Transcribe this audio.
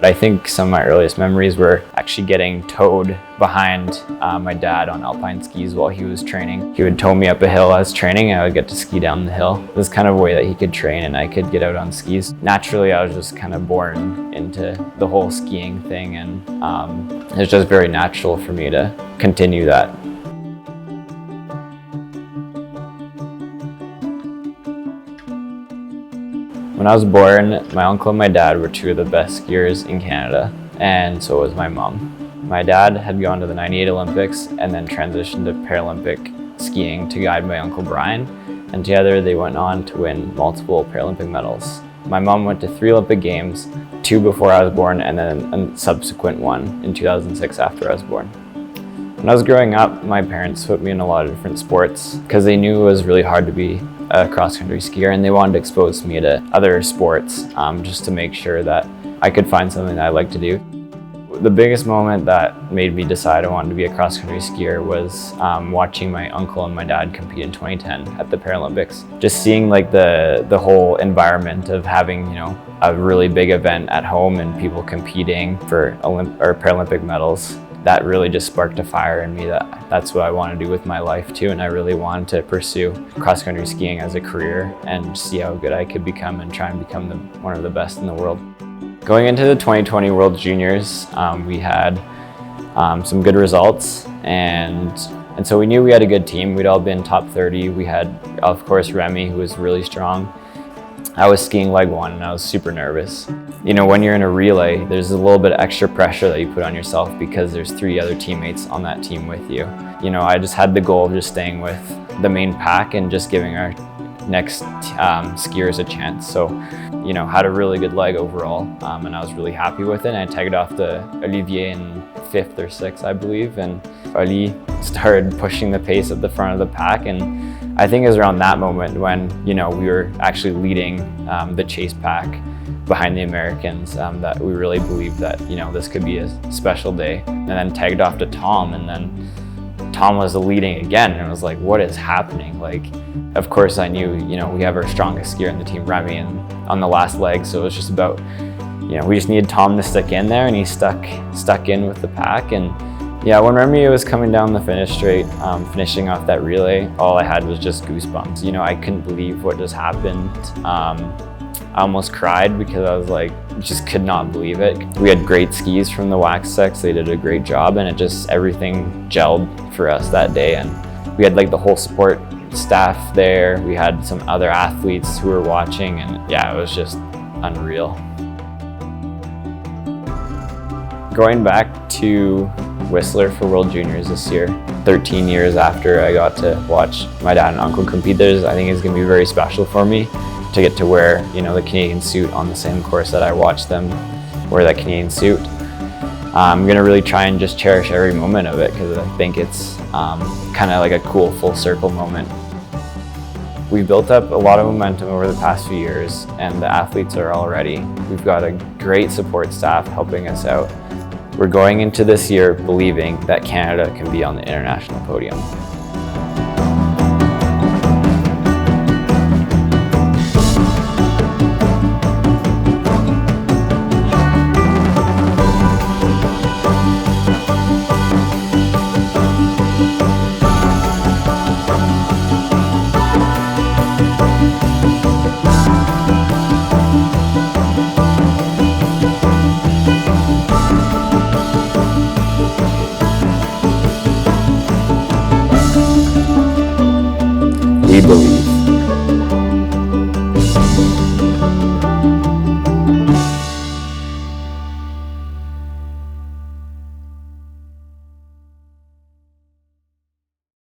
I think some of my earliest memories were actually getting towed behind my dad on alpine skis while he was training. He would tow me up a hill as training, and I would get to ski down the hill. It was kind of a way that he could train and I could get out on skis. Naturally, I was just kind of born into the whole skiing thing, and it was just very natural for me to continue that. When I was born, my uncle and my dad were two of the best skiers in Canada, and so was my mom. My dad had gone to the '98 Olympics and then transitioned to Paralympic skiing to guide my uncle Brian, and together they went on to win multiple Paralympic medals. My mom went to 3 Olympic Games, 2 before I was born and then a subsequent one in 2006 after I was born. When I was growing up, my parents put me in a lot of different sports because they knew it was really hard to be a cross-country skier, and they wanted to expose me to other sports just to make sure that I could find something that I like to do. The biggest moment that made me decide I wanted to be a cross-country skier was watching my uncle and my dad compete in 2010 at the Paralympics. Just seeing like the whole environment of having, you know, a really big event at home and people competing for Paralympic medals. That really just sparked a fire in me that's what I want to do with my life too, and I really wanted to pursue cross-country skiing as a career and see how good I could become and try and become one of the best in the world. Going into the 2020 World Juniors, we had some good results, and so we knew we had a good team. We'd all been top 30. We had, of course, Remy, who was really strong. I was skiing leg 1 and I was super nervous. You know, when you're in a relay, there's a little bit of extra pressure that you put on yourself because there's 3 other teammates on that team with you. You know, I just had the goal of just staying with the main pack and just giving our next skiers a chance. So, you know, had a really good leg overall, and I was really happy with it. And I tagged off the Olivier in 5th or 6th, I believe, and Oli started pushing the pace at the front of the pack, and I think it was around that moment when, you know, we were actually leading the chase pack behind the Americans, that we really believed that, you know, this could be a special day. And then tagged off to Tom, and then Tom was leading again, and I was like, what is happening? Like, of course I knew, you know, we have our strongest skier in the team, Remy, and on the last leg, so it was just about, you know, we just needed Tom to stick in there, and he stuck in with the pack. And yeah, when Remy was coming down the finish straight, finishing off that relay, all I had was just goosebumps. You know, I couldn't believe what just happened. I almost cried because I was like, just could not believe it. We had great skis from the Wax Sex. They did a great job, and it just, everything gelled for us that day. And we had like the whole support staff there. We had some other athletes who were watching, and yeah, it was just unreal. Going back to Whistler for World Juniors this year, 13 years after I got to watch my dad and uncle compete, I think it's going to be very special for me to get to wear, you know, the Canadian suit on the same course that I watched them wear that Canadian suit. I'm going to really try and just cherish every moment of it because I think it's kind of like a cool full circle moment. We've built up a lot of momentum over the past few years, and the athletes are all ready. We've got a great support staff helping us out. We're going into this year believing that Canada can be on the international podium. We believe.